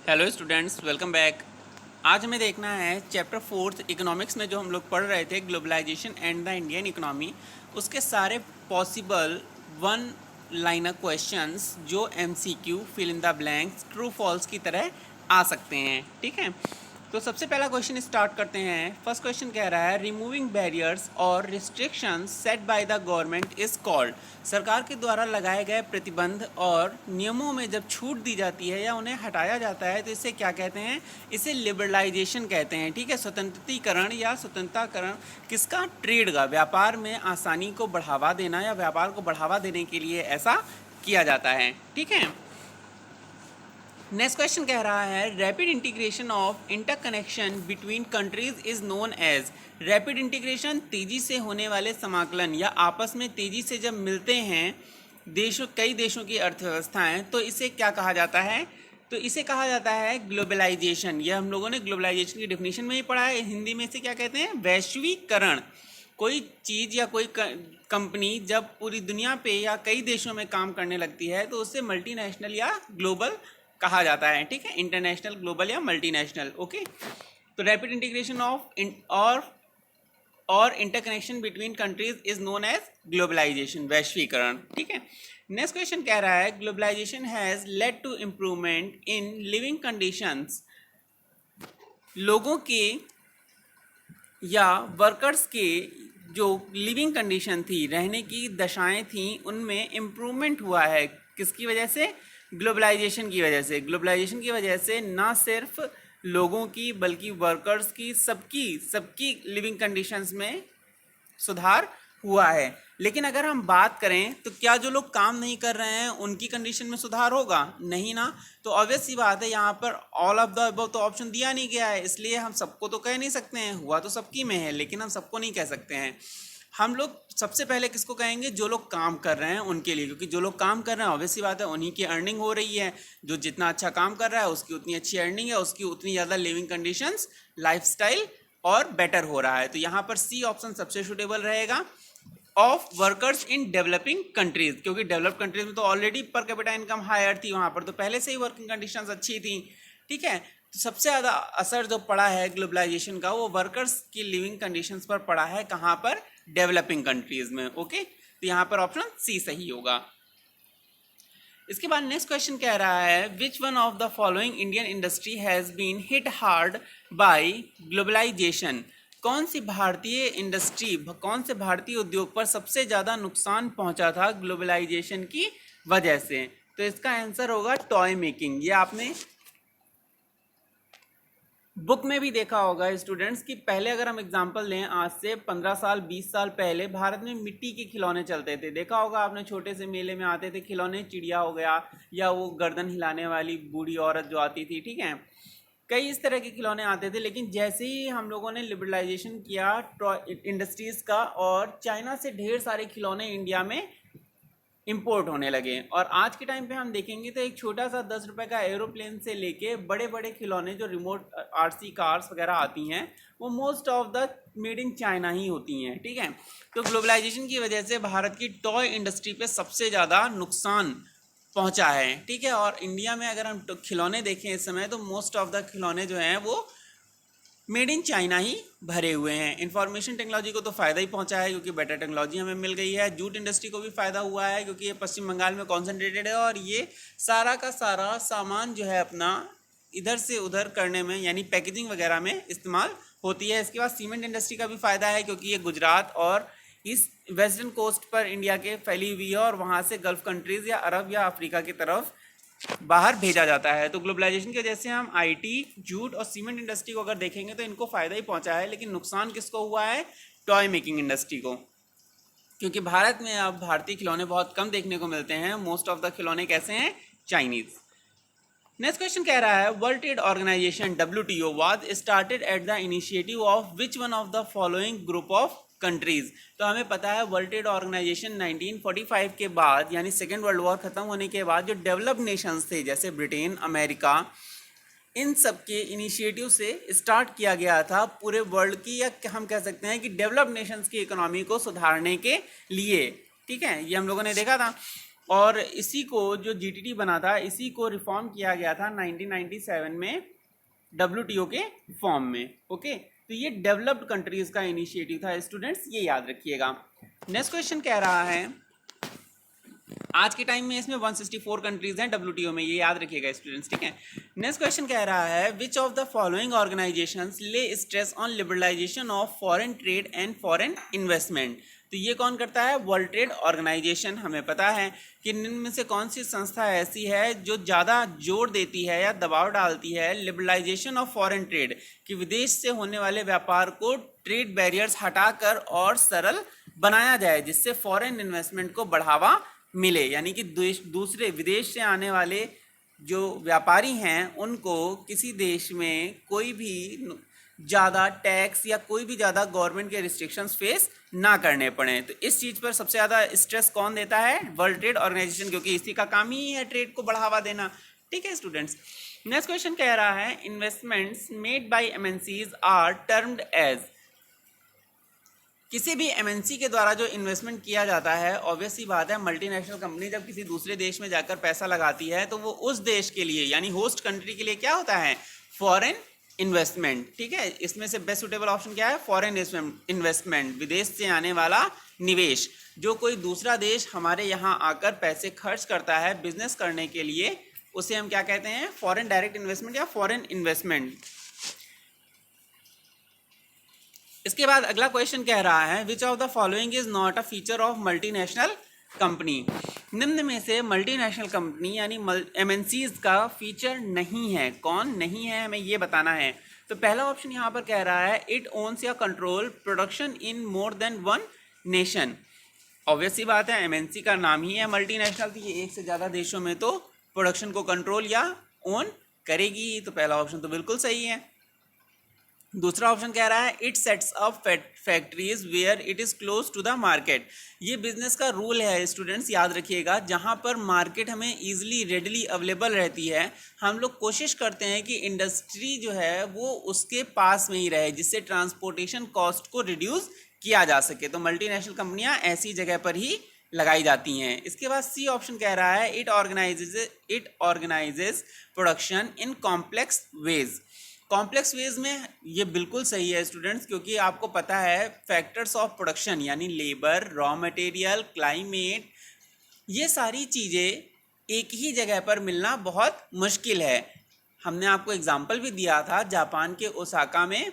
Hello students, welcome back. आज हमें देखना है चैप्टर 4 इकोनॉमिक्स में जो हम लोग पढ़ रहे थे, globalisation and the Indian economy, उसके सारे पॉसिबल वन लाइनर क्वेश्चंस जो MCQ, fill in the blanks, true false की तरह आ सकते हैं। ठीक है, तो सबसे पहला क्वेश्चन स्टार्ट करते हैं। फर्स्ट क्वेश्चन कह रहा है रिमूविंग बैरियर्स और restrictions set by the government is called. सरकार के द्वारा लगाए गए प्रतिबंध और नियमों में जब छूट दी जाती है या उन्हें हटाया जाता है तो इसे क्या कहते हैं? इसे लिबरलाइजेशन कहते हैं। ठीक है, स्वतंत्रीकरण या स्वतंत्रताकरण किसका? ट्रेड का। व्यापार में आसानी को बढ़ावा देना या व्यापार को बढ़ावा देने के लिए ऐसा किया जाता है। ठीक है, नेक्स्ट क्वेश्चन कह रहा है rapid integration of interconnection between countries is known as. Rapid integration, तेजी से होने वाले समाकलन या आपस में तेजी से जब मिलते हैं कई देशों की अर्थव्यवस्थाएं, तो इसे क्या कहा जाता है? तो इसे कहा जाता है ग्लोबलाइजेशन। यह हम लोगों ने ग्लोबलाइजेशन की डेफिनेशन में ही पढ़ा है। हिंदी में इसे क्या कहते हैं? वैश्वीकरण। कोई चीज़ या कोई कंपनी जब पूरी दुनिया पे या कई देशों में काम करने लगती है तो उसे मल्टीनेशनल या ग्लोबल कहा जाता है। ठीक है, इंटरनेशनल, ग्लोबल या मल्टीनेशनल। ओके, तो रैपिड इंटीग्रेशन ऑफ और interconnection between countries is known as globalisation, वैश्वीकरण। ठीक है, नेक्स्ट क्वेश्चन कह रहा है globalisation has led to improvement in living conditions. लोगों के या वर्कर्स के जो लिविंग कंडीशन थी, रहने की दशाएं थी, उनमें इम्प्रूवमेंट हुआ है। किसकी वजह से? ग्लोबलाइजेशन की वजह से। ग्लोबलाइजेशन की वजह से ना सिर्फ लोगों की बल्कि वर्कर्स की, सबकी लिविंग कंडीशंस में सुधार हुआ है। लेकिन अगर हम बात करें तो क्या जो लोग काम नहीं कर रहे हैं उनकी कंडीशन में सुधार होगा? नहीं ना। तो ऑब्वियस सी बात है, यहाँ पर ऑल ऑफ द अबव तो ऑप्शन दिया नहीं गया है, इसलिए हम सबको तो कह नहीं सकते हैं। हुआ तो सबकी में है, लेकिन हम सबको नहीं कह सकते हैं। हम लोग सबसे पहले किसको कहेंगे? जो लोग काम कर रहे हैं उनके लिए, क्योंकि जो लोग काम कर रहे हैं ऑब्वियस सी बात है उन्हीं की अर्निंग हो रही है। जो जितना अच्छा काम कर रहा है उसकी उतनी अच्छी अर्निंग है, उसकी उतनी ज़्यादा लिविंग कंडीशंस, लाइफस्टाइल और बेटर हो रहा है। तो यहाँ पर सी ऑप्शन सबसे सूटेबल रहेगा, of workers in developing countries, क्योंकि डेवलप कंट्रीज में तो already per capita income higher थी, वहाँ पर तो पहले से ही वर्किंग कंडीशंस अच्छी थी। ठीक है, तो सबसे ज़्यादा असर जो पड़ा है ग्लोबलाइजेशन का वो वर्कर्स की लिविंग कंडीशंस पर पड़ा है। कहाँ पर? डेवलपिंग कंट्रीज में। ओके, तो यहाँ पर ऑप्शन सी सही होगा। इसके बाद नेक्स्ट क्वेश्चन कह रहा है which one of the following Indian industry has been hit hard by globalisation. कौन सी भारतीय इंडस्ट्री, कौन से भारतीय उद्योग पर सबसे ज़्यादा नुकसान पहुंचा था ग्लोबलाइजेशन की वजह से? तो इसका आंसर होगा टॉय मेकिंग। ये आपने बुक में भी देखा होगा स्टूडेंट्स कि पहले अगर हम एग्जांपल लें, आज से 15 साल 20 साल पहले भारत में मिट्टी के खिलौने चलते थे। देखा होगा आपने, छोटे से मेले में आते थे खिलौने, चिड़िया हो गया या वो गर्दन हिलाने वाली बूढ़ी औरत जो आती थी। ठीक है, कई इस तरह के खिलौने आते थे। लेकिन जैसे ही हम लोगों ने लिबरलाइजेशन किया इंडस्ट्रीज़ का, और चाइना से ढेर सारे खिलौने इंडिया में इंपोर्ट होने लगे। और आज के टाइम पे हम देखेंगे तो एक छोटा सा 10 रुपए का एरोप्लेन से लेके बड़े बड़े खिलौने जो रिमोट आरसी कार्स वगैरह आती हैं, वो most of the made in China ही होती हैं। ठीक है, तो ग्लोबलाइजेशन की वजह से भारत की टॉय इंडस्ट्री पे सबसे ज़्यादा नुकसान पहुंचा है। ठीक है, और इंडिया में अगर हम खिलौने देखें इस समय तो मोस्ट ऑफ द खिलौने जो हैं वो मेड इन चाइना ही भरे हुए हैं। इंफॉर्मेशन टेक्नोलॉजी को तो फ़ायदा ही पहुंचा है क्योंकि बेटर टेक्नोलॉजी हमें मिल गई है। जूट इंडस्ट्री को भी फ़ायदा हुआ है क्योंकि ये पश्चिम बंगाल में कॉन्सेंट्रेटेड है और ये सारा का सारा सामान जो है अपना इधर से उधर करने में, यानी पैकेजिंग वगैरह में इस्तेमाल होती है। इसके बाद सीमेंट इंडस्ट्री का भी फ़ायदा है क्योंकि ये गुजरात और इस वेस्टर्न कोस्ट पर इंडिया के फैली हुई है और वहाँ से गल्फ़ कंट्रीज़ या अरब या अफ्रीका की तरफ बाहर भेजा जाता है। तो ग्लोबलाइजेशन की वजह से हम आईटी, जूट और सीमेंट इंडस्ट्री को अगर देखेंगे तो इनको फ़ायदा ही पहुंचा है। लेकिन नुकसान किसको हुआ है? टॉय मेकिंग इंडस्ट्री को, क्योंकि भारत में अब भारतीय खिलौने बहुत कम देखने को मिलते हैं। मोस्ट ऑफ द खिलौने कैसे हैं? चाइनीज़। नेक्स्ट क्वेश्चन कह रहा है world trade Organization WTO was started at the initiative of which one of the following group of countries. तो हमें पता है वर्ल्ड ट्रेड ऑर्गेनाइजेशन 1945 के बाद, यानी सेकेंड वर्ल्ड वॉर खत्म होने के बाद, जो डेवलप्ड नेशंस थे जैसे ब्रिटेन, अमेरिका, इन सब के इनिशिएटिव से स्टार्ट किया गया था पूरे वर्ल्ड की, या हम कह सकते हैं कि डेवलप्ड नेशंस की इकोनॉमी को सुधारने के लिए। ठीक है, ये हम लोगों ने देखा था। और इसी को जो जीटीटी बना था इसी को रिफॉर्म किया गया था 1997 में डब्ल्यूटीओ के फॉर्म में। ओके, तो ये डेवलप्ड कंट्रीज का इनिशिएटिव था स्टूडेंट्स, ये याद रखिएगा। नेक्स्ट क्वेश्चन कह रहा है, आज के टाइम में इसमें 164 कंट्रीज हैं डब्ल्यूटीओ में, ये याद रखिएगा स्टूडेंट्स, ठीक है। नेक्स्ट क्वेश्चन कह रहा है, which of the following organisations lay stress on liberalisation of foreign trade and foreign investment. तो ये कौन करता है? World trade organisation. हमें पता है कि इनमें से कौन सी संस्था ऐसी है जो ज़्यादा जोर देती है या दबाव डालती है लिबरलाइजेशन ऑफ फॉरेन ट्रेड, कि विदेश से होने वाले व्यापार को ट्रेड बैरियर्स हटाकर और सरल बनाया जाए, जिससे फॉरेन इन्वेस्टमेंट को बढ़ावा मिले, यानी कि दूसरे विदेश से आने वाले जो व्यापारी हैं उनको किसी देश में कोई भी ज़्यादा टैक्स या कोई भी ज़्यादा गवर्नमेंट के रिस्ट्रिक्शंस फेस ना करने पड़े। तो इस चीज़ पर सबसे ज़्यादा स्ट्रेस कौन देता है? वर्ल्ड ट्रेड ऑर्गेनाइजेशन, क्योंकि इसी का काम ही है ट्रेड को बढ़ावा देना। ठीक है स्टूडेंट्स। नेक्स्ट क्वेश्चन कह रहा है, investments made by MNCs are termed as. किसी भी एमएनसी के द्वारा जो इन्वेस्टमेंट किया जाता है, ऑब्वियस सी बात है मल्टीनेशनल कंपनी जब किसी दूसरे देश में जाकर पैसा लगाती है तो वो उस देश के लिए यानी होस्ट कंट्री के लिए क्या होता है? Foreign investment. ठीक है, इसमें से बेस्ट सुटेबल ऑप्शन क्या है? फॉरेन इन्वेस्टमेंट, विदेश से आने वाला निवेश। जो कोई दूसरा देश हमारे यहाँ आकर पैसे खर्च करता है बिजनेस करने के लिए, उसे हम क्या कहते हैं? फॉरेन डायरेक्ट इन्वेस्टमेंट या फॉरेन इन्वेस्टमेंट। इसके बाद अगला क्वेश्चन कह रहा है, which of the following is not a feature of multinational company. निम्न में से मल्टीनेशनल कंपनी यानी एमएनसीज का फीचर नहीं है। कौन नहीं है, हमें ये बताना है। तो पहला ऑप्शन यहाँ पर कह रहा है, इट ओन्स या control production in more than one nation. Obvious सी बात है, एमएनसी का नाम ही है मल्टीनेशनल, तो ये एक से ज़्यादा देशों में तो प्रोडक्शन को कंट्रोल या ओन करेगी। तो पहला ऑप्शन तो बिल्कुल सही है। दूसरा ऑप्शन कह रहा है, it sets up factories where it is close to the market. ये बिजनेस का रूल है स्टूडेंट्स, याद रखिएगा। जहाँ पर मार्केट हमें ईजिली रेडली अवेलेबल रहती है, हम लोग कोशिश करते हैं कि इंडस्ट्री जो है वो उसके पास में ही रहे, जिससे ट्रांसपोर्टेशन कॉस्ट को रिड्यूस किया जा सके। तो मल्टीनेशनल कंपनियाँ ऐसी जगह पर ही लगाई जाती हैं। इसके बाद सी ऑप्शन कह रहा है, it organises production in complex ways. Complex ways में ये बिल्कुल सही है स्टूडेंट्स, क्योंकि आपको पता है फैक्टर्स ऑफ प्रोडक्शन यानी लेबर, रॉ मटेरियल, क्लाइमेट, ये सारी चीज़ें एक ही जगह पर मिलना बहुत मुश्किल है। हमने आपको एग्जांपल भी दिया था, जापान के ओसाका में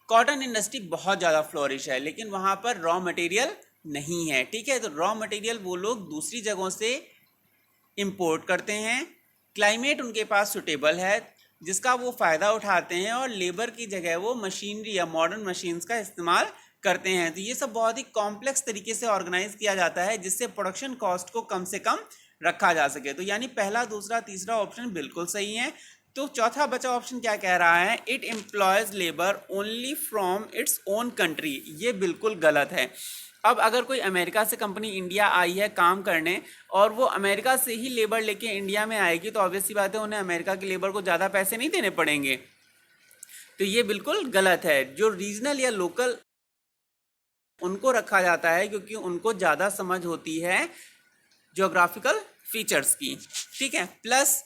कॉटन इंडस्ट्री बहुत ज़्यादा फ्लोरिश है, लेकिन वहाँ पर रॉ मटेरियल नहीं है। ठीक है, तो रॉ मटेरियल वो लोग दूसरी जगहों से इम्पोर्ट करते हैं, क्लाइमेट उनके पास सुटेबल है जिसका वो फ़ायदा उठाते हैं, और लेबर की जगह वो मशीनरी या मॉडर्न मशीन्स का इस्तेमाल करते हैं। तो ये सब बहुत ही कॉम्प्लेक्स तरीके से ऑर्गेनाइज किया जाता है, जिससे प्रोडक्शन कॉस्ट को कम से कम रखा जा सके। तो यानी पहला, दूसरा, तीसरा ऑप्शन बिल्कुल सही है। तो चौथा बचा ऑप्शन क्या कह रहा है, it employees labour only from its own country. ये बिल्कुल गलत है। अब अगर कोई अमेरिका से कंपनी इंडिया आई है काम करने और वो अमेरिका से ही लेबर लेके इंडिया में आएगी, तो ऑब्वियस सी बात है उन्हें अमेरिका की लेबर को ज़्यादा पैसे नहीं देने पड़ेंगे। तो ये बिल्कुल गलत है। जो रीजनल या लोकल उनको रखा जाता है क्योंकि उनको ज़्यादा समझ होती है ज्योग्राफिकल फीचर्स की। ठीक है, प्लस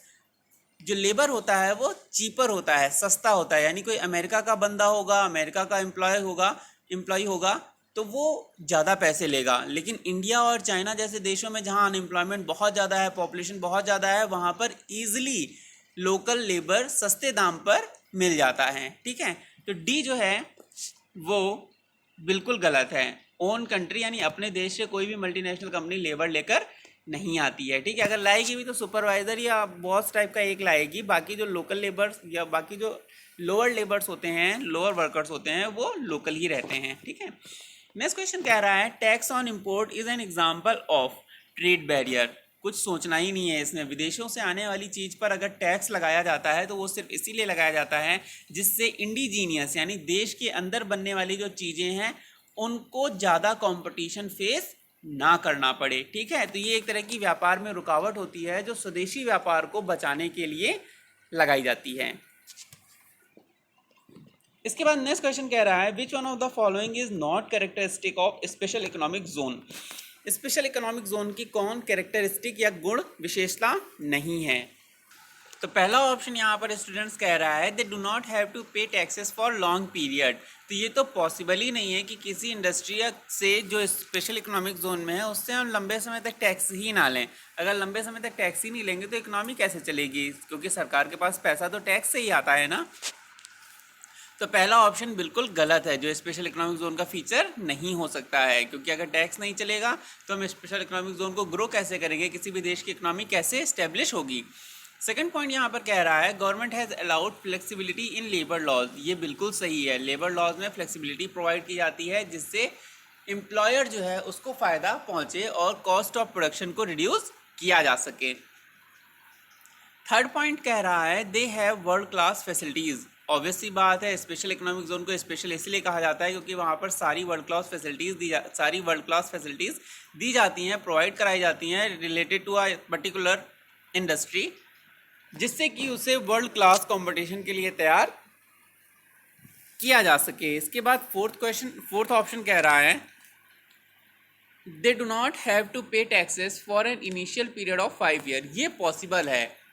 जो लेबर होता है वो चीपर होता है, सस्ता होता है। यानी कोई अमेरिका का बंदा होगा, अमेरिका का एम्प्लॉय होगा तो वो ज़्यादा पैसे लेगा, लेकिन इंडिया और चाइना जैसे देशों में जहाँ अनएम्प्लॉयमेंट बहुत ज़्यादा है, पॉपुलेशन बहुत ज़्यादा है, वहाँ पर ईजिली लोकल लेबर सस्ते दाम पर मिल जाता है। ठीक है, तो डी जो है वो बिल्कुल गलत है। ओन कंट्री यानी अपने देश से कोई भी मल्टीनेशनल कंपनी लेबर लेकर नहीं आती है। ठीक है, अगर लाएगी भी तो सुपरवाइज़र या बॉस टाइप का एक लाएगी, बाकी जो लोकल लेबर्स या बाकी जो लोअर लेबर्स होते हैं, लोअर वर्कर्स होते हैं, वो लोकल ही रहते हैं। ठीक है, नेक्स्ट क्वेश्चन कह रहा है, tax on import is an example of trade barrier. कुछ सोचना ही नहीं है इसमें। विदेशों से आने वाली चीज़ पर अगर टैक्स लगाया जाता है तो वो सिर्फ इसीलिए लगाया जाता है जिससे इंडिजीनियस यानी देश के अंदर बनने वाली जो चीज़ें हैं उनको ज़्यादा कंपटीशन फेस ना करना पड़े। ठीक है, तो ये एक तरह की व्यापार में रुकावट होती है जो स्वदेशी व्यापार को बचाने के लिए लगाई जाती है। इसके बाद नेक्स्ट क्वेश्चन कह रहा है, which one of the following is not characteristic of special economic zone. Special economic zone की कौन कैरेक्टरिस्टिक या गुण विशेषता नहीं है? तो पहला ऑप्शन यहाँ पर स्टूडेंट्स कह रहा है they do not have to pay taxes for long period. तो ये तो पॉसिबल ही नहीं है कि किसी इंडस्ट्री से जो स्पेशल इकोनॉमिक जोन में है उससे हम लंबे समय तक टैक्स ही ना लें। अगर लंबे समय तक टैक्स ही नहीं लेंगे तो इकोनॉमी कैसे चलेगी, क्योंकि सरकार के पास पैसा तो टैक्स से ही आता है ना। तो पहला ऑप्शन बिल्कुल गलत है, जो स्पेशल इकोनॉमिक जोन का फीचर नहीं हो सकता है, क्योंकि अगर टैक्स नहीं चलेगा तो हम स्पेशल इकोनॉमिक जोन को ग्रो कैसे करेंगे, किसी भी देश की इकोनॉमी कैसे इस्टेब्लिश होगी। सेकंड पॉइंट यहाँ पर कह रहा है government has allowed flexibility in labour laws. ये बिल्कुल सही है, लेबर लॉज में फ्लेक्सिबिलिटी प्रोवाइड की जाती है जिससे एम्प्लॉयर जो है उसको फ़ायदा पहुँचे और कॉस्ट ऑफ प्रोडक्शन को रिड्यूस किया जा सके। थर्ड पॉइंट कह रहा है they have world class facilities. Obvious सी बात है, स्पेशल इकोनॉमिक जोन को स्पेशल इसलिए कहा जाता है क्योंकि वहाँ पर सारी वर्ल्ड क्लास फैसिलिटीज़ दी जाती हैं, प्रोवाइड कराई जाती हैं related to a particular industry, जिससे कि उसे वर्ल्ड क्लास कंपटीशन के लिए तैयार किया जा सके। इसके बाद फोर्थ ऑप्शन कह रहा है they do not have to pay taxes for an initial period of 5 year. ये पॉसिबल है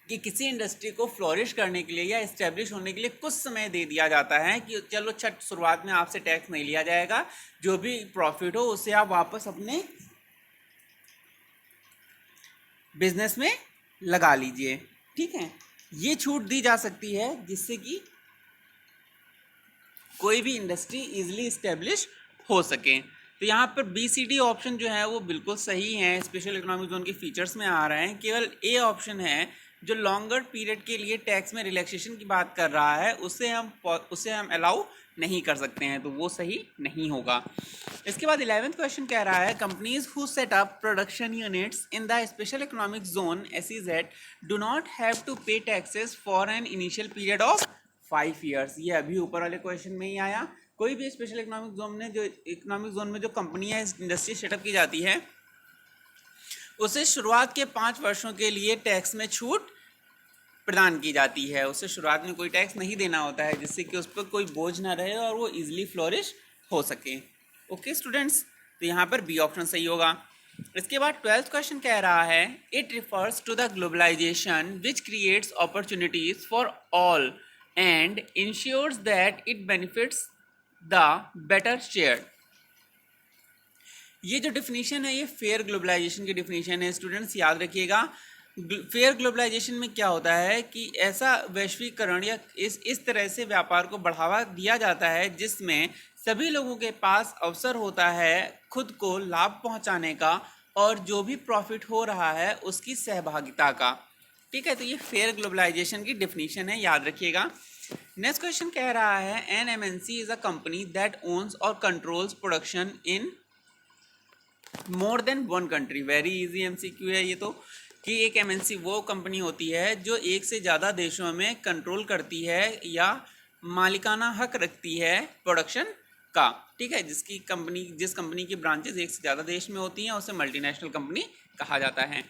कि किसी इंडस्ट्री को फ्लोरिश करने के लिए या इस्टेब्लिश होने के लिए कुछ समय दे दिया जाता है कि चलो शुरुआत में आपसे टैक्स नहीं लिया जाएगा, जो भी प्रॉफिट हो उसे आप वापस अपने बिजनेस में लगा लीजिए। ठीक है, ये छूट दी जा सकती है जिससे कि कोई भी इंडस्ट्री इजीली इस्टेब्लिश हो सके। तो यहाँ पर BCD ऑप्शन जो है वो बिल्कुल सही है, स्पेशल इकोनॉमिक जोन के फीचर्स में आ रहे हैं। केवल A ऑप्शन है जो लॉन्गर पीरियड के लिए टैक्स में रिलैक्सेशन की बात कर रहा है, उसे हम अलाउ नहीं कर सकते हैं, तो वो सही नहीं होगा। इसके बाद 11th क्वेश्चन कह रहा है companies who set up production units in the special economic zone SEZ do not have to pay taxes for an initial period of 5 years. ये अभी ऊपर वाले क्वेश्चन में ही आया। कोई भी स्पेशल इकोनॉमिक जोन में जो कंपनी है इंडस्ट्री सेटअप की जाती है उसे शुरुआत के 5 वर्षों के लिए टैक्स में छूट प्रदान की जाती है। उसे शुरुआत में कोई टैक्स नहीं देना होता है जिससे कि उस पर कोई बोझ ना रहे और वो इजीली फ्लोरिश हो सके। ओके स्टूडेंट्स, तो यहाँ पर B ऑप्शन सही होगा। इसके बाद 12th क्वेश्चन कह रहा है it refers to the globalisation which creates opportunities for all and ensures that it benefits the better share. ये जो डिफिनीशन है ये फेयर ग्लोबलाइजेशन की डिफिनीशन है स्टूडेंट्स, याद रखिएगा। फेयर ग्लोबलाइजेशन में क्या होता है कि ऐसा वैश्वीकरण या इस तरह से व्यापार को बढ़ावा दिया जाता है जिसमें सभी लोगों के पास अवसर होता है खुद को लाभ पहुंचाने का और जो भी प्रॉफिट हो रहा है उसकी सहभागिता का। ठीक है, तो ये फेयर ग्लोबलाइजेशन की डिफिनीशन है, याद रखिएगा। नेक्स्ट क्वेश्चन कह रहा है an MNC is a company that owns और controls production in more than one country. Very easy MCQ है ये तो, कि एक MNC वो कंपनी होती है जो एक से ज़्यादा देशों में कंट्रोल करती है या मालिकाना हक रखती है प्रोडक्शन का। ठीक है, जिस कंपनी की ब्रांचेस एक से ज़्यादा देश में होती हैं उसे मल्टीनेशनल कंपनी कहा जाता है।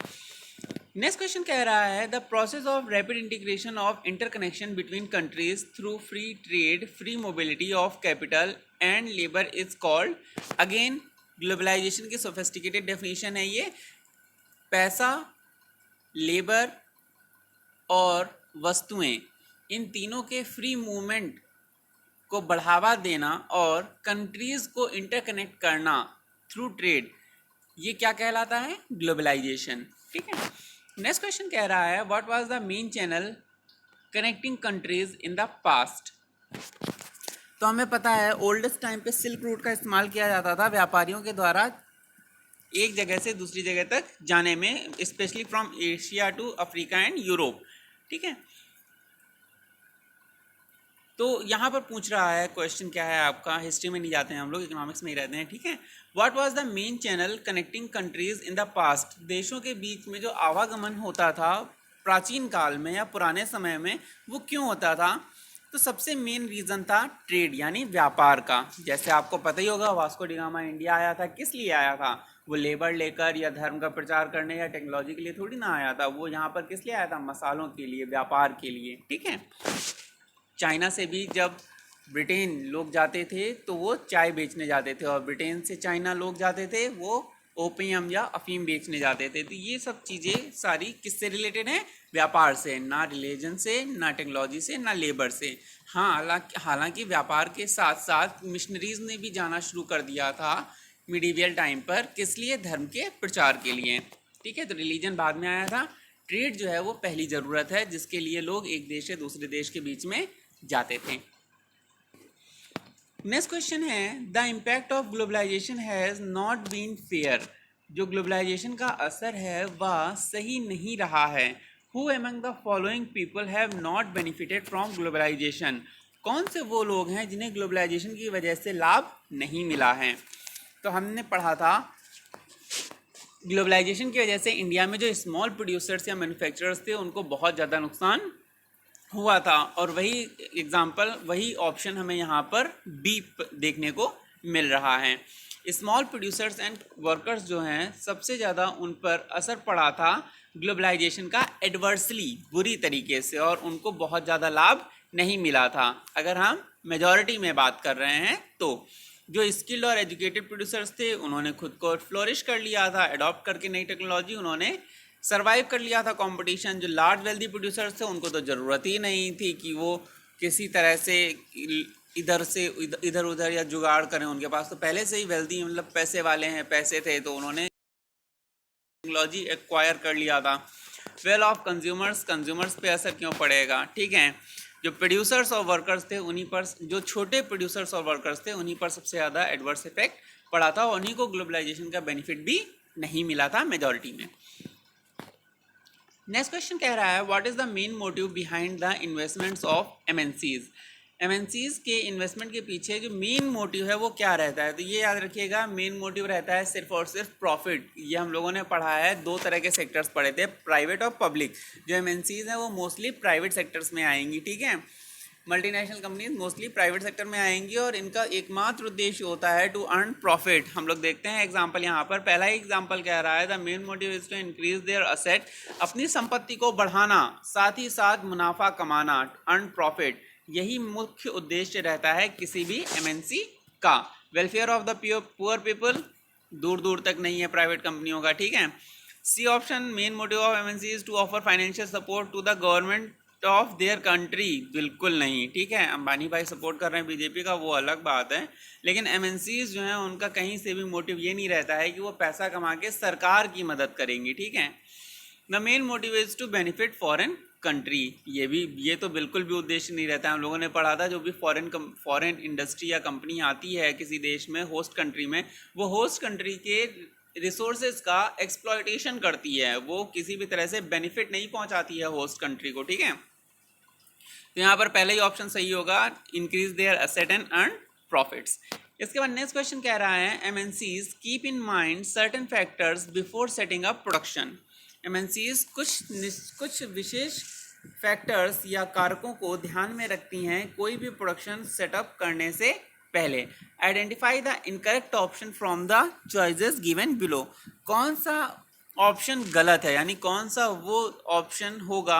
नेक्स्ट क्वेश्चन कह रहा है the process of rapid integration of interconnection between countries through free trade free mobility of capital and labour is called. Again globalisation की सोफिस्टिकेटेड डेफिनेशन है ये। पैसा, लेबर और वस्तुएं, इन तीनों के फ्री मूवमेंट को बढ़ावा देना और कंट्रीज़ को इंटरकनेक्ट करना थ्रू ट्रेड, ये क्या कहलाता है? ग्लोबलाइजेशन। ठीक है, नेक्स्ट क्वेश्चन कह रहा है what was the main channel connecting countries in the past. तो हमें पता है ओल्डेस्ट टाइम पे सिल्क रूट का इस्तेमाल किया जाता था व्यापारियों के द्वारा एक जगह से दूसरी जगह तक जाने में, specially from Asia to Africa and Europe. ठीक है, तो यहाँ पर पूछ रहा है क्वेश्चन क्या है आपका, हिस्ट्री में नहीं जाते हैं हम लोग, इकोनॉमिक्स में ही रहते हैं। ठीक है, what was the main channel connecting countries in the past. देशों के बीच में जो आवागमन होता था प्राचीन काल में या पुराने समय में वो क्यों होता था? तो सबसे मेन रीज़न था ट्रेड यानी व्यापार का। जैसे आपको पता ही होगा वास्को डी गामा इंडिया आया था, किस लिए आया था? वो लेबर लेकर या धर्म का प्रचार करने या टेक्नोलॉजी के लिए थोड़ी ना आया था, वो यहाँ पर किस लिए आया था? मसालों के लिए, व्यापार के लिए। ठीक है, चाइना से भी जब ब्रिटेन लोग जाते थे तो वो चाय बेचने जाते थे और ब्रिटेन से चाइना लोग जाते थे वो ओपियम या अफीम बेचने जाते थे। तो ये सब चीज़ें सारी किससे रिलेटेड हैं? व्यापार से, ना रिलीजन से, ना टेक्नोलॉजी से, ना लेबर से। हाँ, हालांकि व्यापार के साथ साथ मिशनरीज ने भी जाना शुरू कर दिया था मिडीवियल टाइम पर, किस लिए? धर्म के प्रचार के लिए। ठीक है, तो रिलीजन बाद में आया था। ट्रेड जो है वो पहली ज़रूरत है जिसके लिए लोग एक देश से दूसरे देश के बीच में जाते थे। नेक्स्ट क्वेश्चन है, the impact of globalisation has not been fair. जो ग्लोबलाइजेशन का असर है वह सही नहीं रहा है। Who among the following people have not benefited from globalisation. कौन से वो लोग हैं जिन्हें ग्लोबलाइजेशन की वजह से लाभ नहीं मिला है? तो हमने पढ़ा था ग्लोबलाइजेशन की वजह से इंडिया में जो स्मॉल प्रोड्यूसर्स या मैन्युफैक्चरर्स थे उनको बहुत ज़्यादा नुकसान हुआ था, और वही एग्जाम्पल, वही ऑप्शन हमें यहाँ पर बी देखने को मिल रहा है। स्मॉल प्रोड्यूसर्स एंड वर्कर्स जो हैं सबसे ज़्यादा उन पर असर पड़ा था ग्लोबलाइजेशन का एडवर्सली, बुरी तरीके से, और उनको बहुत ज़्यादा लाभ नहीं मिला था। अगर हम मेजॉरिटी में बात कर रहे हैं तो जो स्किल्ड और एजुकेटेड प्रोड्यूसर्स थे उन्होंने खुद को फ्लोरिश कर लिया था, अडॉप्ट करके नई टेक्नोलॉजी उन्होंने सरवाइव कर लिया था कंपटीशन। जो लार्ज वेल्दी प्रोड्यूसर्स थे उनको तो ज़रूरत ही नहीं थी कि वो किसी तरह से इधर उधर या जुगाड़ करें, उनके पास तो पहले से ही वेल्दी, मतलब पैसे वाले हैं, पैसे थे, तो उन्होंने टेक्नोलॉजी एक्वायर कर लिया था। वेल ऑफ कंज्यूमर्स पे असर क्यों पड़ेगा? ठीक है, जो प्रोड्यूसर्स और वर्कर्स थे उन्हीं पर, जो छोटे प्रोड्यूसर्स और वर्कर्स थे उन्हीं पर सबसे ज़्यादा एडवर्स इफेक्ट पड़ा था, और उन्हीं को ग्लोबलाइजेशन का बेनिफिट भी नहीं मिला था मेजॉरिटी में। नेक्स्ट क्वेश्चन कह रहा है, what is the main motive behind the investments of MNCs. MNCs के इन्वेस्टमेंट के पीछे जो मेन मोटिव है वो क्या रहता है? तो ये याद रखिएगा, मेन मोटिव रहता है सिर्फ और सिर्फ प्रॉफिट। ये हम लोगों ने पढ़ा है, दो तरह के सेक्टर्स पढ़े थे, प्राइवेट और पब्लिक। जो एमएनसीज हैं वो मोस्टली प्राइवेट सेक्टर्स में आएंगी। ठीक है, multinational companies mostly private sector में आएंगी, और इनका एकमात्र उद्देश्य होता है टू अर्न प्रॉफिट। हम लोग देखते हैं एग्जांपल यहाँ पर, पहला ही एग्जांपल कह रहा है, the main motive is to increase their asset, अपनी संपत्ति को बढ़ाना, साथ ही साथ मुनाफा कमाना, अर्न प्रॉफिट। यही मुख्य उद्देश्य रहता है किसी भी एमएनसी का। Welfare of the poor people दूर दूर तक नहीं है प्राइवेट कंपनियों का। ठीक है, C option, main motive of MNC is to offer financial support to the government of their country. बिल्कुल नहीं। ठीक है, अंबानी भाई सपोर्ट कर रहे हैं बीजेपी का, वो अलग बात है, लेकिन एमएनसीज जो हैं उनका कहीं से भी मोटिव ये नहीं रहता है कि वो पैसा कमा के सरकार की मदद करेंगी। ठीक है, the main motive is to benefit foreign country. ये तो बिल्कुल भी उद्देश्य नहीं रहता है। हम लोगों ने पढ़ा था जो भी फॉरेन इंडस्ट्री या कंपनी आती है किसी देश में, होस्ट कंट्री में, वो होस्ट कंट्री के रिसोर्सेज का एक्सप्लॉयटेशन करती है, वो किसी भी तरह से बेनिफिट नहीं पहुंचाती है होस्ट कंट्री को। ठीक है, तो यहाँ पर पहले ही ऑप्शन सही होगा, increase their asset and earn profits. इसके बाद नेक्स्ट क्वेश्चन कह रहा है, MNCs keep in mind certain factors before setting up production. MNCs कुछ विशेष फैक्टर्स या कारकों को ध्यान में रखती हैं कोई भी प्रोडक्शन सेटअप करने से पहले। Identify the incorrect option from the choices given below. कौन सा ऑप्शन गलत है, यानी कौन सा वो ऑप्शन होगा,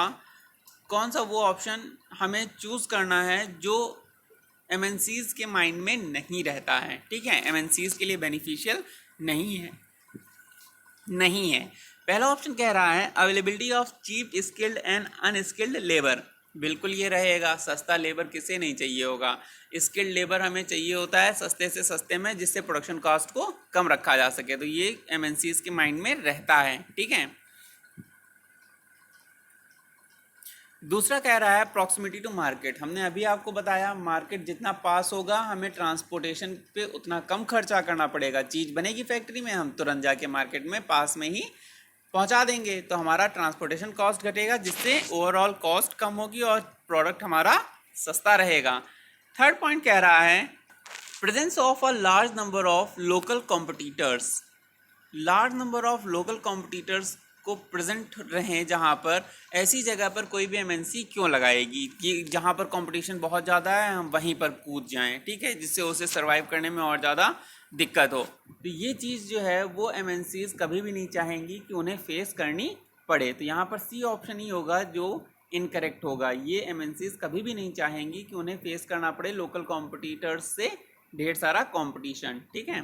कौन सा वो ऑप्शन हमें चूज़ करना है जो एमएनसीज के माइंड में नहीं रहता है। ठीक है, एमएनसीज के लिए बेनिफिशियल नहीं है। पहला ऑप्शन कह रहा है, availability of cheap skilled and unskilled labour. बिल्कुल ये रहेगा, सस्ता लेबर किसे नहीं चाहिए होगा। स्किल्ड लेबर हमें चाहिए होता है सस्ते से सस्ते में, जिससे प्रोडक्शन कॉस्ट को कम रखा जा सके, तो ये एमएनसीज के माइंड में रहता है। ठीक है, दूसरा कह रहा है प्रॉक्सिमिटी टू मार्केट। हमने अभी आपको बताया, मार्केट जितना पास होगा हमें ट्रांसपोर्टेशन पे उतना कम खर्चा करना पड़ेगा। चीज़ बनेगी फैक्ट्री में, हम तुरंत जाके मार्केट में पास में ही पहुंचा देंगे, तो हमारा ट्रांसपोर्टेशन कॉस्ट घटेगा, जिससे ओवरऑल कॉस्ट कम होगी और प्रोडक्ट हमारा सस्ता रहेगा। थर्ड पॉइंट कह रहा है, presence of a large number of local competitors. Large number of local competitors को प्रेजेंट रहें, जहाँ पर ऐसी जगह पर कोई भी एमएनसी क्यों लगाएगी कि जहाँ पर कंपटीशन बहुत ज़्यादा है, हम वहीं पर कूद जाएं। ठीक है, जिससे उसे सरवाइव करने में और ज़्यादा दिक्कत हो। तो ये चीज़ जो है वो एमएनसीज कभी भी नहीं चाहेंगी कि उन्हें फेस करनी पड़े, तो यहाँ पर सी ऑप्शन ही होगा जो इनकरेक्ट होगा। ये एमएनसीज कभी भी नहीं चाहेंगी कि उन्हें फेस करना पड़े लोकल कॉम्पिटिटर्स से ढेर सारा कॉम्पिटिशन। ठीक है,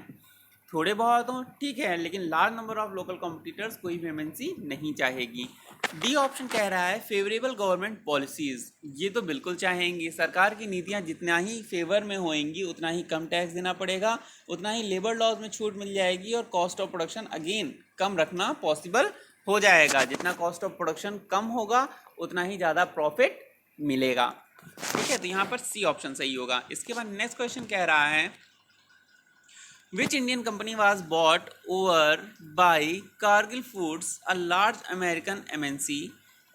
थोड़े बहुत हों ठीक है, लेकिन large number of local competitors कोई भी एमएनसी नहीं चाहेगी। डी ऑप्शन कह रहा है फेवरेबल गवर्नमेंट पॉलिसीज, ये तो बिल्कुल चाहेंगे। सरकार की नीतियां जितना ही फेवर में होंगी उतना ही कम टैक्स देना पड़ेगा, उतना ही लेबर लॉज में छूट मिल जाएगी और cost of production again come रखना पॉसिबल हो जाएगा। जितना कॉस्ट ऑफ प्रोडक्शन कम होगा उतना ही ज़्यादा प्रॉफिट मिलेगा। ठीक है, तो यहाँ पर सी ऑप्शन सही होगा। इसके बाद नेक्स्ट क्वेश्चन कह रहा है Which Indian company was bought over by Cargill Foods, a large American MNC?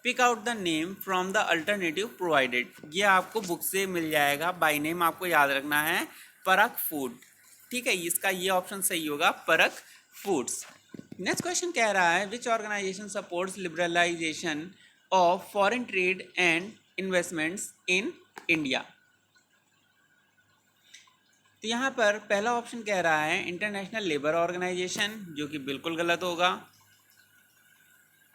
Pick out the name from the alternative provided. ये आपको बुक से मिल जाएगा, बाई नेम आपको याद रखना है परक फूड। ठीक है, इसका ये ऑप्शन सही होगा, परक फूड्स। नेक्स्ट क्वेश्चन कह रहा है which organisation supports liberalisation of foreign trade and investments in India. तो यहाँ पर पहला ऑप्शन कह रहा है इंटरनेशनल लेबर ऑर्गेनाइजेशन, जो कि बिल्कुल गलत होगा।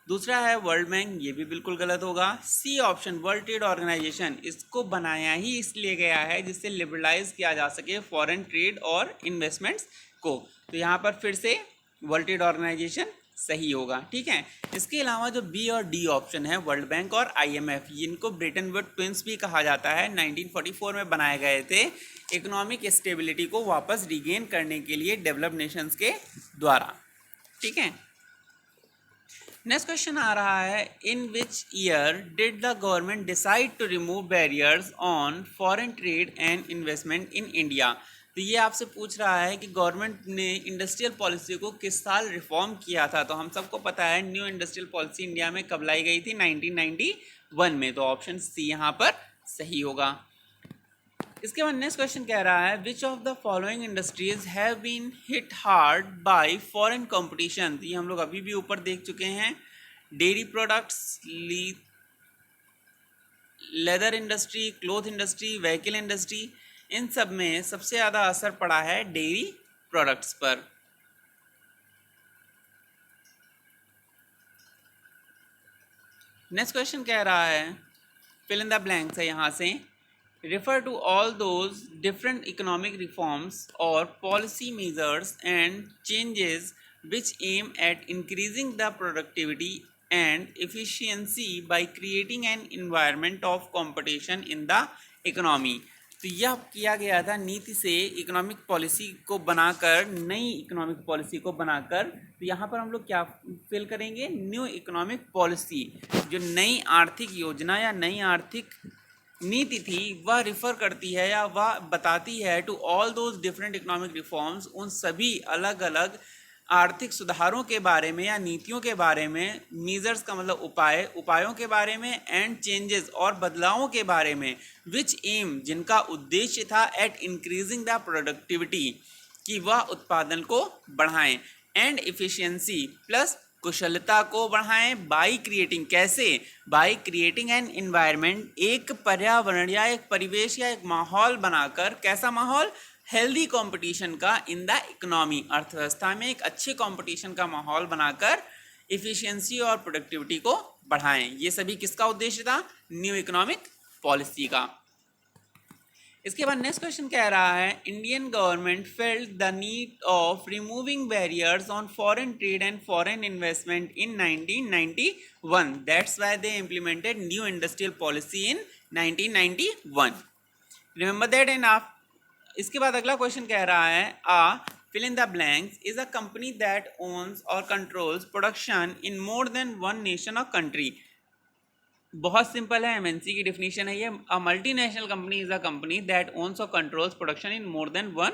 दूसरा है वर्ल्ड बैंक, ये भी बिल्कुल गलत होगा। C option World trade Organization, इसको बनाया ही इसलिए गया है जिससे लिबरलाइज किया जा सके फॉरेन ट्रेड और इन्वेस्टमेंट्स को। तो यहाँ पर फिर से वर्ल्ड ट्रेड ऑर्गेनाइजेशन सही होगा। ठीक है, इसके अलावा जो बी और डी ऑप्शन है वर्ल्ड बैंक और आईएमएफ, इनको ब्रेटन वुड ट्विंस भी कहा जाता है। 1944 में बनाए गए थे इकोनॉमिक स्टेबिलिटी को वापस रिगेन करने के लिए डेवलप्ड नेशंस के द्वारा। ठीक है, नेक्स्ट क्वेश्चन आ रहा है in which year did the government decide to remove barriers on foreign trade and investment in India. तो ये आपसे पूछ रहा है कि गवर्नमेंट ने इंडस्ट्रियल पॉलिसी को किस साल रिफॉर्म किया था। तो हम सबको पता है न्यू इंडस्ट्रियल पॉलिसी इंडिया में कब लाई गई थी, 1991 में। तो ऑप्शन सी यहाँ पर सही होगा। इसके बाद नेक्स्ट क्वेश्चन कह रहा है which of the following industries have been hit hard by foreign competition. तो ये हम लोग अभी भी ऊपर देख चुके हैं। Dairy products, leather industry, cloth industry, vehicle industry, इन सब में सबसे ज़्यादा असर पड़ा है डेयरी प्रोडक्ट्स पर। नेक्स्ट क्वेश्चन कह रहा है फिल इन द ब्लैंक्स है यहाँ से। Refer to all those different economic reforms or policy measures and changes which aim at increasing the productivity and efficiency by creating an environment of competition in the economy। तो यह किया गया था नीति से इकोनॉमिक पॉलिसी को बनाकर, नई इकोनॉमिक पॉलिसी को बनाकर। तो यहाँ पर हम लोग क्या फिल करेंगे, न्यू इकोनॉमिक पॉलिसी। जो नई आर्थिक योजना या नई आर्थिक नीति थी वह रिफ़र करती है या वह बताती है to all those different economic reforms, उन सभी अलग अलग आर्थिक सुधारों के बारे में या नीतियों के बारे में। मीजर्स का मतलब उपाय, उपायों के बारे में। एंड चेंजेस और बदलावों के बारे में। विच एम, जिनका उद्देश्य था एट इंक्रीजिंग द प्रोडक्टिविटी, कि वह उत्पादन को बढ़ाएं। एंड इफिशियंसी प्लस कुशलता को बढ़ाएं। बाई क्रिएटिंग, कैसे, बाई क्रिएटिंग एन इन्वायरमेंट, एक पर्यावरण या एक परिवेश या एक माहौल बनाकर। कैसा माहौल, हेल्दी कंपटीशन का इन द इकोनॉमी, अर्थव्यवस्था में एक अच्छे कंपटीशन का माहौल बनाकर इफिशियंसी और प्रोडक्टिविटी को बढ़ाएं। ये सभी किसका उद्देश्य था, न्यू इकोनॉमिक पॉलिसी का। इसके बाद नेक्स्ट क्वेश्चन कह रहा है Indian government felt the need of removing barriers on foreign trade and foreign investment in 1991, that's why they implemented new industrial policy in 1991। Remember that and आप। इसके बाद अगला क्वेश्चन कह रहा है fill in the blanks is a company that owns or controls production in more than one nation or country। बहुत simple है, MNC की डेफिनेशन है ये। A multinational company is a company that owns और controls production in more than one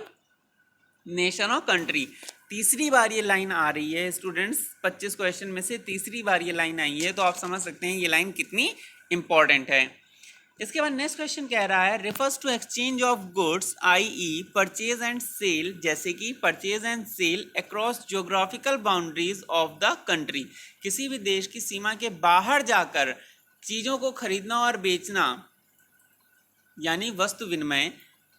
nation or country. तीसरी बार ये line आ रही है स्टूडेंट्स, 25 क्वेश्चन में से तीसरी बार ये लाइन आई है, तो आप समझ सकते हैं ये लाइन कितनी इंपॉर्टेंट है। इसके बाद नेक्स्ट क्वेश्चन कह रहा है refers to exchange of goods I purchase and sale, जैसे कि purchase and sale across geographical boundaries of the country. किसी भी देश की सीमा के बाहर जाकर चीज़ों को खरीदना और बेचना यानी वस्तु विनिमय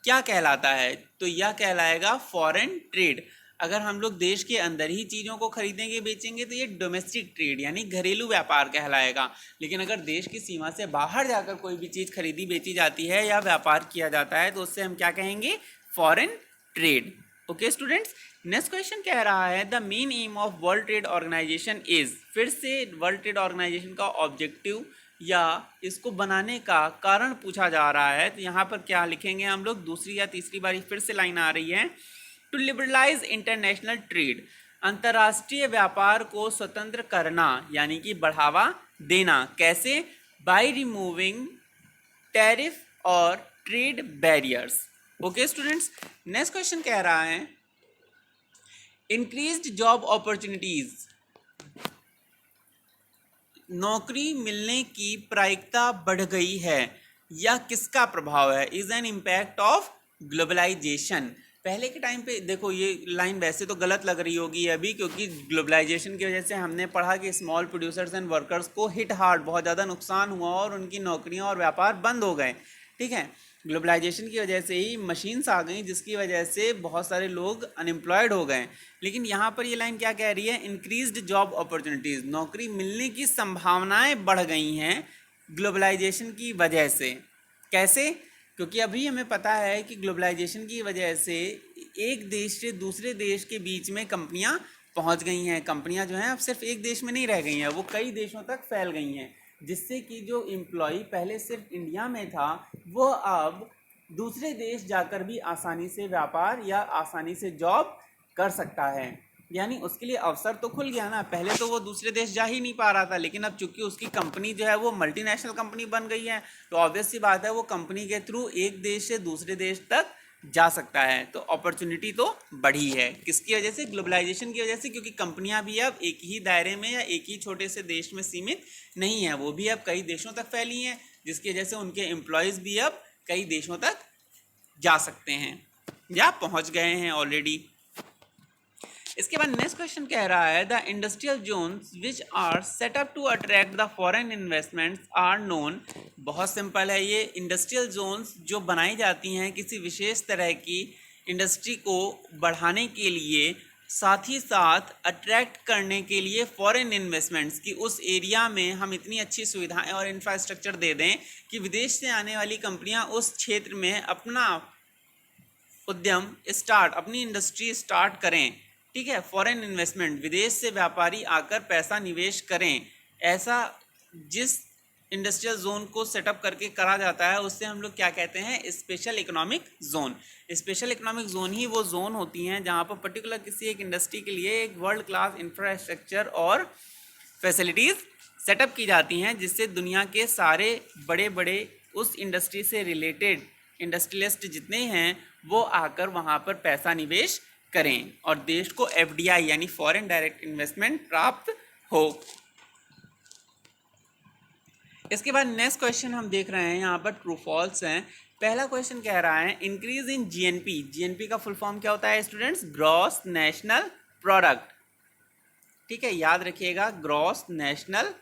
क्या कहलाता है, तो यह कहलाएगा फॉरेन ट्रेड। अगर हम लोग देश के अंदर ही चीज़ों को खरीदेंगे बेचेंगे तो ये डोमेस्टिक ट्रेड यानी घरेलू व्यापार कहलाएगा। लेकिन अगर देश की सीमा से बाहर जाकर कोई भी चीज़ खरीदी बेची जाती है या व्यापार किया जाता है तो उससे हम क्या कहेंगे, foreign trade. Okay students, next question कह रहा है the main aim of World trade Organization is. फिर से वर्ल्ड ट्रेड ऑर्गेनाइजेशन का ऑब्जेक्टिव या इसको बनाने का कारण पूछा जा रहा है। तो यहाँ पर क्या लिखेंगे हम लोग, दूसरी या तीसरी बारी फिर से लाइन आ रही है, टू लिबरलाइज इंटरनेशनल ट्रेड, अंतर्राष्ट्रीय व्यापार को स्वतंत्र करना यानी कि बढ़ावा देना। कैसे? बाय रिमूविंग टैरिफ और trade barriers. Okay students, next question कह रहा है इंक्रीज्ड जॉब अपॉर्चुनिटीज, नौकरी मिलने की प्रायिकता बढ़ गई है या किसका प्रभाव है? Is an impact of globalisation. पहले के टाइम पे देखो, ये लाइन वैसे तो गलत लग रही होगी अभी, क्योंकि ग्लोबलाइजेशन की वजह से हमने पढ़ा कि स्मॉल प्रोड्यूसर्स एंड वर्कर्स को हिट हार्ड, बहुत ज़्यादा नुकसान हुआ और उनकी नौकरियां और व्यापार बंद हो गए। ठीक है, ग्लोबलाइजेशन की वजह से ही मशीन्स आ गई, जिसकी वजह से बहुत सारे लोग अनएम्प्लॉयड हो गए। लेकिन यहाँ पर ये लाइन क्या कह रही है? इंक्रीज्ड जॉब अपॉर्चुनिटीज़, नौकरी मिलने की संभावनाएं बढ़ गई हैं ग्लोबलाइजेशन की वजह से। कैसे? क्योंकि अभी हमें पता है कि ग्लोबलाइजेशन की वजह से एक देश से दूसरे देश के बीच में कंपनियां पहुंच गई हैं। कंपनियां जो हैं अब सिर्फ एक देश में नहीं रह गई हैं, वो कई देशों तक फैल गई हैं, जिससे कि जो एम्प्लॉय पहले सिर्फ इंडिया में था वो अब दूसरे देश जाकर भी आसानी से व्यापार या आसानी से जॉब कर सकता है। यानी उसके लिए अवसर तो खुल गया ना। पहले तो वो दूसरे देश जा ही नहीं पा रहा था, लेकिन अब चूंकि उसकी कंपनी जो है वो मल्टीनेशनल कंपनी बन गई है, तो ऑब्वियस सी बात है वो कंपनी के थ्रू एक देश से दूसरे देश तक जा सकता है। तो अपॉर्चुनिटी तो बढ़ी है, किसकी वजह से? ग्लोबलाइजेशन की वजह से, क्योंकि कंपनियां भी अब एक ही दायरे में या एक ही छोटे से देश में सीमित नहीं है, वो भी अब कई देशों तक फैली हैं, जिसकी वजह से उनके एम्प्लॉयज़ भी अब कई देशों तक जा सकते हैं या पहुंच गए हैं ऑलरेडी। इसके बाद नेक्स्ट क्वेश्चन कह रहा है the industrial zones which are set up to attract the foreign investments are known. बहुत सिंपल है, ये इंडस्ट्रियल जोन्स जो बनाई जाती हैं किसी विशेष तरह की इंडस्ट्री को बढ़ाने के लिए, साथ ही साथ अट्रैक्ट करने के लिए फॉरेन इन्वेस्टमेंट्स की, उस एरिया में हम इतनी अच्छी सुविधाएं और इंफ्रास्ट्रक्चर दे दें कि विदेश से आने वाली कंपनियां उस क्षेत्र में अपना उद्यम स्टार्ट, अपनी इंडस्ट्री स्टार्ट करें। ठीक है, फॉरेन इन्वेस्टमेंट, विदेश से व्यापारी आकर पैसा निवेश करें, ऐसा जिस इंडस्ट्रियल जोन को सेटअप करके करा जाता है उससे हम लोग क्या कहते हैं? Special economic zone. Special economic zone ही वो जोन होती हैं जहाँ पर पर्टिकुलर किसी एक इंडस्ट्री के लिए एक वर्ल्ड क्लास इंफ्रास्ट्रक्चर और फैसिलिटीज़ सेटअप की जाती हैं, जिससे दुनिया के सारे बड़े बड़े उस इंडस्ट्री से रिलेटेड इंडस्ट्रियलिस्ट जितने हैं वो आकर वहाँ पर पैसा निवेश करें और देश को एफडीआई यानी फॉरेन डायरेक्ट इन्वेस्टमेंट प्राप्त हो। इसके बाद नेक्स्ट क्वेश्चन हम देख रहे हैं, यहाँ पर ट्रू फॉल्स हैं। पहला क्वेश्चन कह रहा है इंक्रीज इन जीएनपी। जीएनपी का फुल फॉर्म क्या होता है स्टूडेंट्स? Gross national product. ठीक है, याद रखिएगा, ग्रॉस नेशनल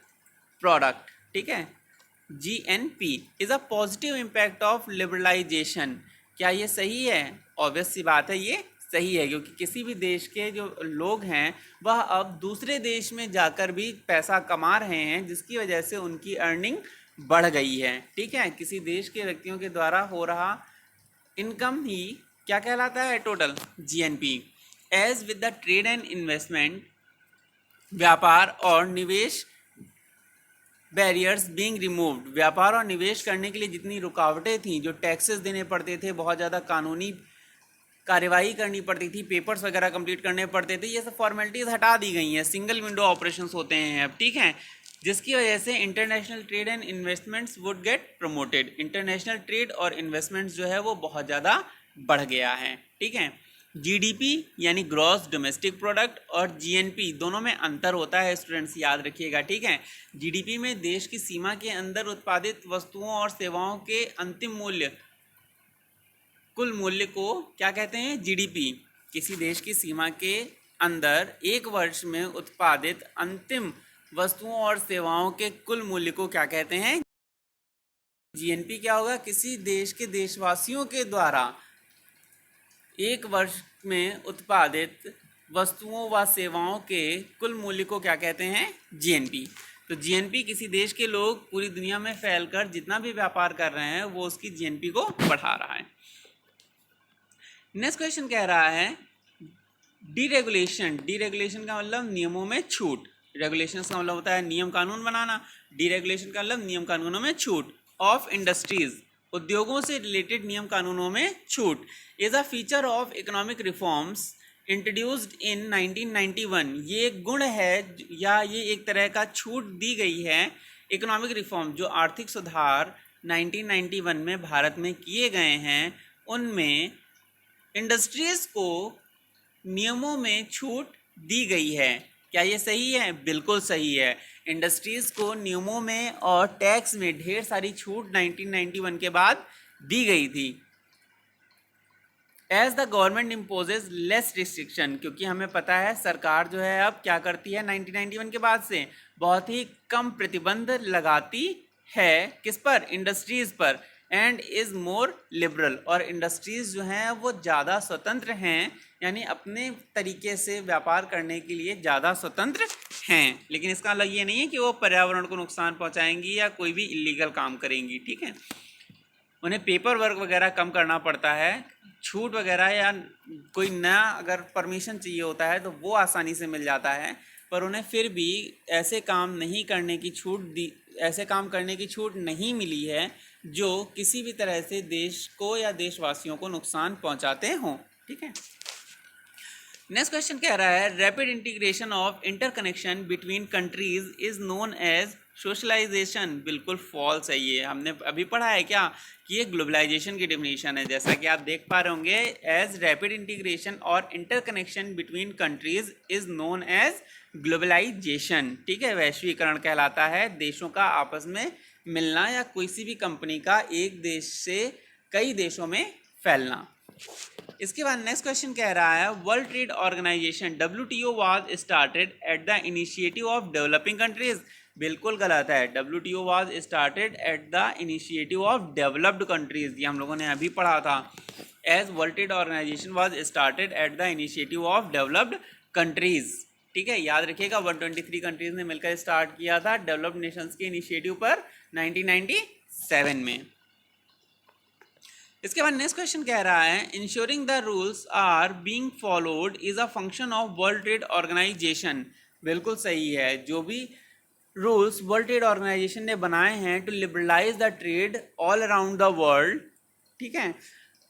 प्रोडक्ट। ठीक है, GNP is a positive impact of liberalisation. क्या ये सही है? ऑब्वियस सी बात है, ये सही है, क्योंकि किसी भी देश के जो लोग हैं वह अब दूसरे देश में जाकर भी पैसा कमा रहे हैं, जिसकी वजह से उनकी अर्निंग बढ़ गई है। ठीक है, किसी देश के व्यक्तियों के द्वारा हो रहा इनकम ही क्या कहलाता है? Total GNP. As with the trade and investment, व्यापार और निवेश बैरियर्स बीइंग रिमूव्ड, व्यापार और निवेश करने के लिए जितनी रुकावटें थीं, जो टैक्सेस देने पड़ते थे, बहुत ज़्यादा कानूनी कार्यवाही करनी पड़ती थी, पेपर्स वगैरह कंप्लीट करने पड़ते थे, ये सब फॉर्मेलिटीज़ हटा दी गई हैं, सिंगल विंडो ऑपरेशंस होते हैं अब। ठीक है, जिसकी वजह से international trade and investments would get promoted. International trade और इन्वेस्टमेंट्स जो है वो बहुत ज़्यादा बढ़ गया है। ठीक है, जीडीपी यानी ग्रॉस डोमेस्टिक प्रोडक्ट और जीएनपी दोनों में अंतर होता है स्टूडेंट्स, याद रखिएगा। ठीक है, जीडीपी में देश की सीमा के अंदर उत्पादित वस्तुओं और सेवाओं के अंतिम मूल्य, कुल मूल्य को क्या कहते हैं? जीडीपी। किसी देश की सीमा के अंदर एक वर्ष में उत्पादित अंतिम वस्तुओं और सेवाओं के कुल मूल्य को क्या कहते हैं? जीएनपी क्या होगा? किसी देश के देशवासियों के द्वारा एक वर्ष में उत्पादित वस्तुओं व सेवाओं के कुल मूल्य को क्या कहते हैं? जीएनपी। तो जीएनपी किसी देश के लोग पूरी दुनिया में फैलकर जितना भी व्यापार कर रहे हैं वो उसकी जीएनपी को बढ़ा रहा है। नेक्स्ट क्वेश्चन कह रहा है डीरेगुलेशन, डीरेगुलेशन का मतलब नियमों में छूट, रेगुलेशन का मतलब होता है नियम कानून बनाना, डीरेगुलेशन का मतलब नियम कानूनों में छूट। ऑफ इंडस्ट्रीज, उद्योगों से रिलेटेड नियम कानूनों में छूट, is a feature of economic reforms introduced in 1991, ये एक गुण है या ये एक तरह का छूट दी गई है इकोनॉमिक रिफॉर्म, जो आर्थिक सुधार 1991 में भारत में किए गए हैं, उनमें इंडस्ट्रीज को नियमों में छूट दी गई है। क्या ये सही है? बिल्कुल सही है। इंडस्ट्रीज को नियमों में और टैक्स में ढेर सारी छूट 1991 के बाद दी गई थी। As the government imposes less restriction, क्योंकि हमें पता है सरकार जो है अब क्या करती है 1991 के बाद से बहुत ही कम प्रतिबंध लगाती है, किस पर? इंडस्ट्रीज पर। एंड इज़ मोर लिबरल, और इंडस्ट्रीज जो हैं वो ज़्यादा स्वतंत्र हैं, यानी अपने तरीके से व्यापार करने के लिए ज़्यादा स्वतंत्र हैं। लेकिन इसका मतलब ये नहीं है कि वो पर्यावरण को नुकसान पहुंचाएंगी या कोई भी इलीगल काम करेंगी, ठीक है। उन्हें पेपर वर्क वगैरह कम करना पड़ता है, छूट वगैरह या कोई नया अगर परमिशन चाहिए होता है तो वो आसानी से मिल जाता है, पर उन्हें फिर भी ऐसे काम नहीं करने की छूट दी, ऐसे काम करने की छूट नहीं मिली है जो किसी भी तरह से देश को या देशवासियों को नुकसान पहुंचाते हों, ठीक है। नेक्स्ट क्वेश्चन कह रहा है rapid integration of interconnection between countries is known as socialisation. बिल्कुल फॉल्स है ये, हमने अभी पढ़ा है क्या कि ये ग्लोबलाइजेशन की डेफिनेशन है। जैसा कि आप देख पा रहे होंगे, एज रैपिड इंटीग्रेशन और interconnection between countries is known as globalisation, ठीक है। वैश्वीकरण कहलाता है देशों का आपस में मिलना या किसी भी कंपनी का एक देश से कई देशों में फैलना। इसके बाद नेक्स्ट क्वेश्चन कह रहा है world trade Organization WTO was started at the initiative of developing countries. बिल्कुल गलत है, WTO was started at the initiative of developed countries, ये हम लोगों ने अभी पढ़ा था। As World trade Organization was started at the initiative of developed countries, ठीक है। याद रखिएगा 123 कंट्रीज ने मिलकर स्टार्ट किया था डेवलप्ड नेशंस के इनिशिएटिव पर 1997 में। इसके बाद नेक्स्ट क्वेश्चन कह रहा है ensuring the rules are being followed is a function of World trade Organization. बिल्कुल सही है, जो भी रूल्स वर्ल्ड ट्रेड ऑर्गेनाइजेशन ने बनाए हैं to liberalise the trade all around the world, ठीक है,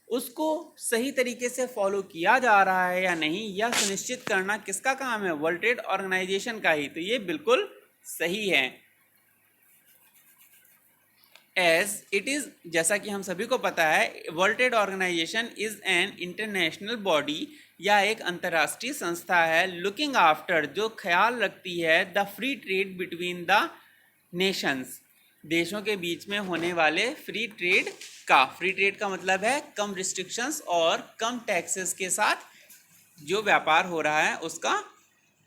उसको सही तरीके से फॉलो किया जा रहा है या नहीं, यह सुनिश्चित करना किसका काम है? वर्ल्ड ट्रेड ऑर्गेनाइजेशन का ही। तो ये बिल्कुल सही है। एज इट इज़, जैसा कि हम सभी को पता है, world trade Organization is an international body या एक अंतर्राष्ट्रीय संस्था है, लुकिंग आफ्टर, जो ख्याल रखती है the free trade between the Nations, देशों के बीच में होने वाले फ्री ट्रेड का। फ्री ट्रेड का मतलब है कम रिस्ट्रिक्शंस और कम टैक्सेस के साथ जो व्यापार हो रहा है उसका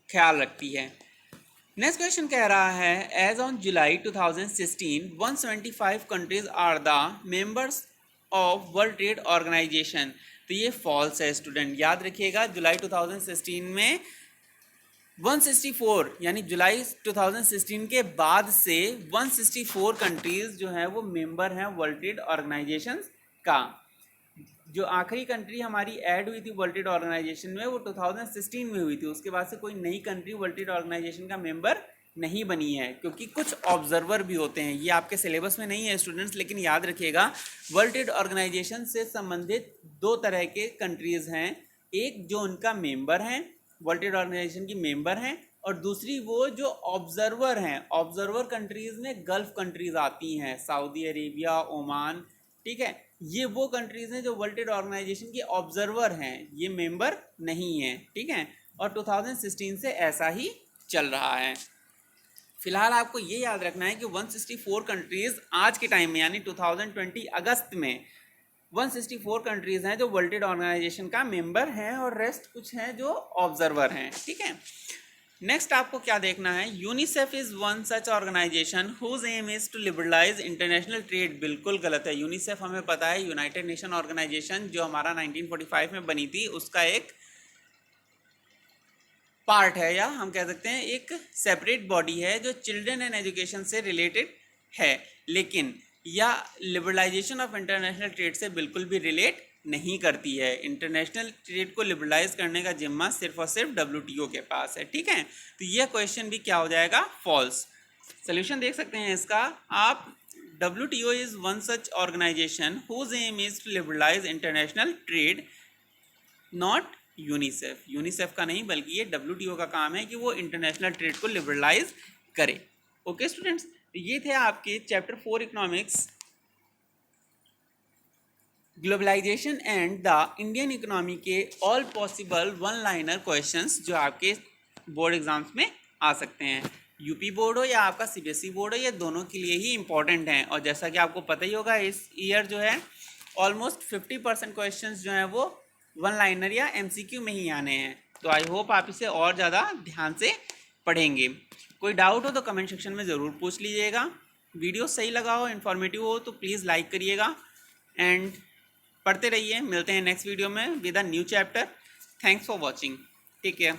ख्याल रखती है। नेक्स्ट क्वेश्चन कह रहा है as on July 2016 175 countries are the members of World trade Organization. तो ये फॉल्स है स्टूडेंट, याद रखिएगा जुलाई 2016 में 164, यानी जुलाई 2016 के बाद से 164 कंट्रीज जो है वो मेंबर हैं वर्ल्ड ट्रेड ऑर्गेनाइजेशन का। जो आखिरी कंट्री हमारी ऐड हुई थी वर्ल्ड ट्रेड ऑर्गेनाइजेशन में वो 2016 में हुई थी, उसके बाद से कोई नई कंट्री वर्ल्ड ट्रेड ऑर्गेनाइजेशन का मेंबर नहीं बनी है, क्योंकि कुछ ऑब्जर्वर भी होते हैं। ये आपके सिलेबस में नहीं है स्टूडेंट्स, लेकिन याद रखिएगा वर्ल्ड ट्रेड ऑर्गेनाइजेशन से संबंधित दो तरह के कंट्रीज हैं, एक जो उनका मेंबर हैं, वर्ल्ड ट्रेड ऑर्गेनाइजेशन की मेंबर हैं, और दूसरी वो जो ऑब्जर्वर हैं। ऑब्जर्वर कंट्रीज में गल्फ कंट्रीज आती हैं, सऊदी अरेबिया, ओमान, ठीक है। ये वो कंट्रीज हैं जो वर्ल्ड ट्रेड ऑर्गेनाइजेशन के ऑब्जर्वर हैं, ये मेंबर नहीं है, ठीक है। और 2016 से ऐसा ही चल रहा है। फिलहाल आपको ये याद रखना है कि 164 कंट्रीज आज के टाइम में यानी 2020 अगस्त में 164 कंट्रीज हैं जो वर्ल्ड ट्रेड ऑर्गेनाइजेशन का मेंबर हैं, और रेस्ट कुछ हैं जो ऑब्जर्वर हैं, ठीक है। नेक्स्ट आपको क्या देखना है, UNICEF is one such organisation whose aim is to liberalise international trade. बिल्कुल गलत है। यूनिसेफ हमें पता है यूनाइटेड नेशन ऑर्गेनाइजेशन जो हमारा 1945 में बनी थी उसका एक पार्ट है, या हम कह सकते हैं एक सेपरेट बॉडी है जो चिल्ड्रन एंड एजुकेशन से रिलेटेड है, लेकिन या लिबरलाइजेशन ऑफ इंटरनेशनल ट्रेड से बिल्कुल भी रिलेट नहीं करती है। इंटरनेशनल ट्रेड को लिबरलाइज करने का जिम्मा सिर्फ और सिर्फ WTO के पास है। ठीक है, तो यह क्वेश्चन भी क्या हो जाएगा, फॉल्स। सोल्यूशन देख सकते हैं इसका आप। WTO is one such organisation whose aim is to liberalise international trade, not UNICEF. UNICEF का नहीं, बल्कि ये WTO का काम है कि वो इंटरनेशनल ट्रेड को लिबरलाइज करे। ओके स्टूडेंट्स, ये थे आपके chapter 4 economics, globalization and the Indian economy के all possible one liner questions जो आपके बोर्ड एग्जाम्स में आ सकते हैं। यूपी बोर्ड हो या आपका CBSE बोर्ड हो, ये दोनों के लिए ही इंपॉर्टेंट हैं। और जैसा कि आपको पता ही होगा, इस ईयर जो है ऑलमोस्ट 50% क्वेश्चंस जो हैं वो वन लाइनर या MCQ में ही आने हैं। तो आई होप आप इसे और ज़्यादा ध्यान से पढ़ेंगे। कोई डाउट हो तो कमेंट सेक्शन में ज़रूर पूछ लीजिएगा। वीडियो सही लगा हो, इन्फॉर्मेटिव हो तो प्लीज़ लाइक करिएगा एंड पढ़ते रहिए। मिलते हैं नेक्स्ट वीडियो में with a new chapter. Thanks for watching, take care.